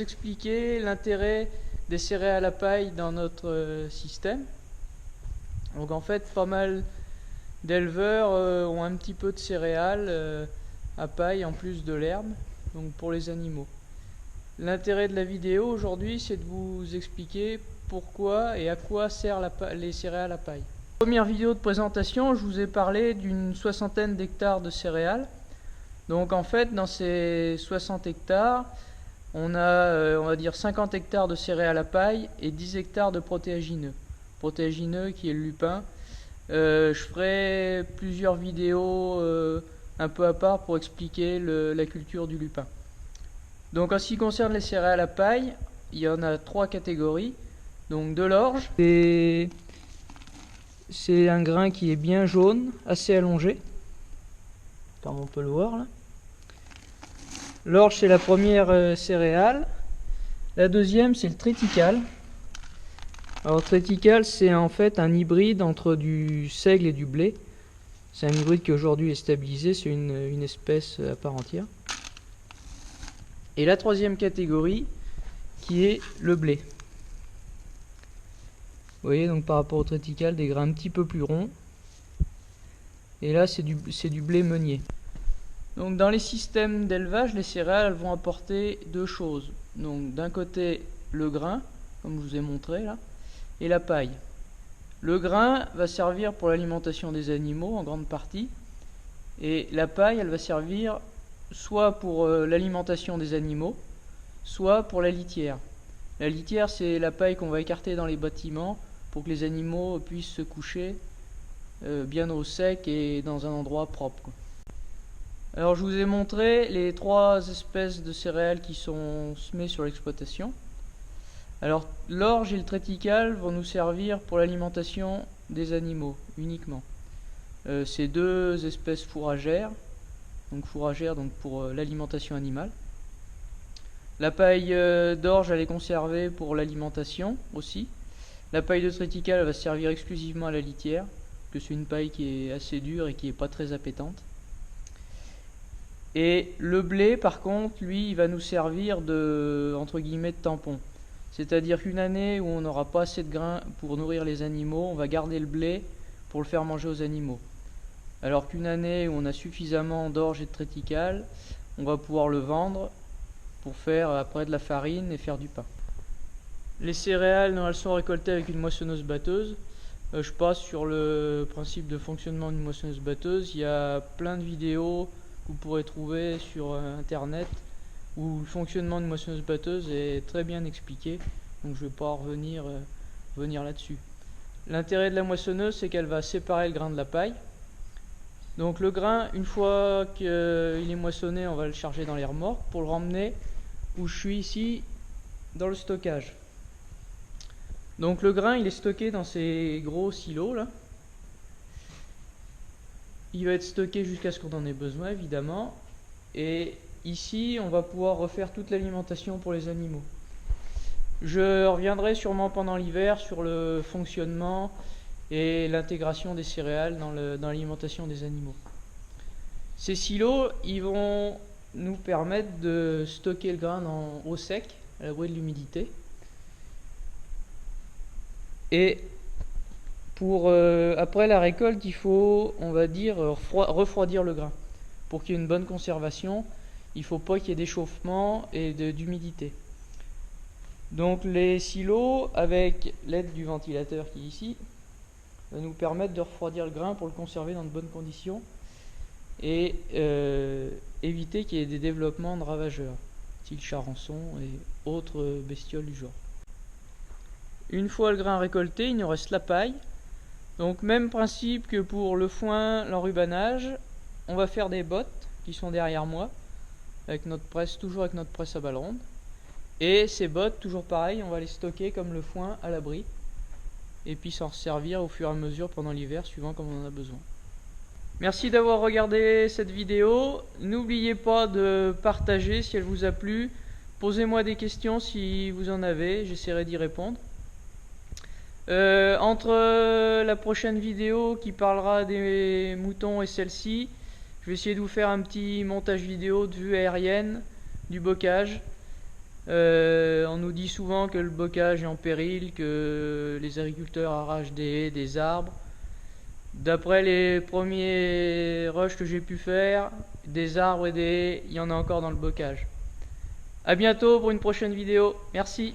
expliquer l'intérêt des céréales à paille dans notre système. Donc en fait, pas mal d'éleveurs ont un petit peu de céréales à paille en plus de l'herbe, donc pour les animaux. L'intérêt de la vidéo aujourd'hui, c'est de vous expliquer pourquoi et à quoi servent les céréales à paille. Première vidéo de présentation, je vous ai parlé d'une 60aine d'hectares de céréales. Donc en fait, dans ces 60 hectares, on a, on va dire, 50 hectares de céréales à paille et 10 hectares de protéagineux. Protéagineux qui est le lupin. Je ferai plusieurs vidéos un peu à part pour expliquer la culture du lupin. Donc en ce qui concerne les céréales à paille, il y en a 3 catégories. Donc de l'orge, c'est un grain qui est bien jaune, assez allongé, comme on peut le voir là. L'orge, c'est la première céréale. La deuxième, c'est le triticale. Alors triticale, c'est en fait un hybride entre du seigle et du blé. C'est un hybride qui aujourd'hui est stabilisé, c'est une espèce à part entière. Et la troisième catégorie, qui est le blé. Vous voyez, donc par rapport au triticale, des grains un petit peu plus ronds. Et là, c'est du blé meunier. Donc dans les systèmes d'élevage, les céréales vont apporter deux choses. Donc d'un côté, le grain, comme je vous ai montré là, et la paille. Le grain va servir pour l'alimentation des animaux en grande partie, et la paille, elle va servir soit pour l'alimentation des animaux, soit pour la litière. La litière, c'est la paille qu'on va écarter dans les bâtiments pour que les animaux puissent se coucher bien au sec et dans un endroit propre, quoi. Alors je vous ai montré les 3 espèces de céréales qui sont semées sur l'exploitation. Alors l'orge et le triticale vont nous servir pour l'alimentation des animaux uniquement. C'est 2 espèces fourragères, donc pour l'alimentation animale. La paille d'orge, elle est conservée pour l'alimentation aussi. La paille de triticale va servir exclusivement à la litière, parce que c'est une paille qui est assez dure et qui n'est pas très appétante. Et le blé, par contre, lui, il va nous servir de, entre guillemets, de tampon. C'est-à-dire qu'une année où on n'aura pas assez de grains pour nourrir les animaux, on va garder le blé pour le faire manger aux animaux. Alors qu'une année où on a suffisamment d'orge et de triticale, on va pouvoir le vendre pour faire après de la farine et faire du pain. Les céréales, elles sont récoltées avec une moissonneuse-batteuse. Je passe sur le principe de fonctionnement d'une moissonneuse-batteuse. Il y a plein de vidéos que vous pourrez trouver sur internet où le fonctionnement d'une moissonneuse-batteuse est très bien expliqué, donc je ne vais pas revenir là-dessus. L'intérêt de la moissonneuse, c'est qu'elle va séparer le grain de la paille. Donc le grain, une fois qu'il est moissonné, on va le charger dans les remorques pour le ramener où je suis ici, dans le stockage. Donc le grain, il est stocké dans ces gros silos là. Il va être stocké jusqu'à ce qu'on en ait besoin, évidemment. Et ici, on va pouvoir refaire toute l'alimentation pour les animaux. Je reviendrai sûrement pendant l'hiver sur le fonctionnement et l'intégration des céréales dans l'alimentation des animaux. Ces silos, ils vont nous permettre de stocker le grain au sec, à l'abri de l'humidité. Et pour après la récolte, il faut, on va dire, refroidir le grain. Pour qu'il y ait une bonne conservation, il ne faut pas qu'il y ait d'échauffement et d'humidité. Donc les silos, avec l'aide du ventilateur qui est ici, va nous permettre de refroidir le grain pour le conserver dans de bonnes conditions et éviter qu'il y ait des développements de ravageurs, style charançon et autres bestioles du genre. Une fois le grain récolté, il nous reste la paille. Donc même principe que pour le foin, l'enrubanage, on va faire des bottes qui sont derrière moi, avec notre presse, toujours avec notre presse à balles rondes. Et ces bottes, toujours pareil, on va les stocker comme le foin à l'abri, et puis s'en servir au fur et à mesure pendant l'hiver, suivant comme on en a besoin. Merci d'avoir regardé cette vidéo. N'oubliez pas de partager si elle vous a plu. Posez-moi des questions si vous en avez, j'essaierai d'y répondre. Entre la prochaine vidéo qui parlera des moutons et celle-ci, je vais essayer de vous faire un petit montage vidéo de vue aérienne, du bocage. On nous dit souvent que le bocage est en péril, que les agriculteurs arrachent des haies, des arbres. D'après les premiers rushs que j'ai pu faire, des arbres et des haies, il y en a encore dans le bocage. A bientôt pour une prochaine vidéo. Merci.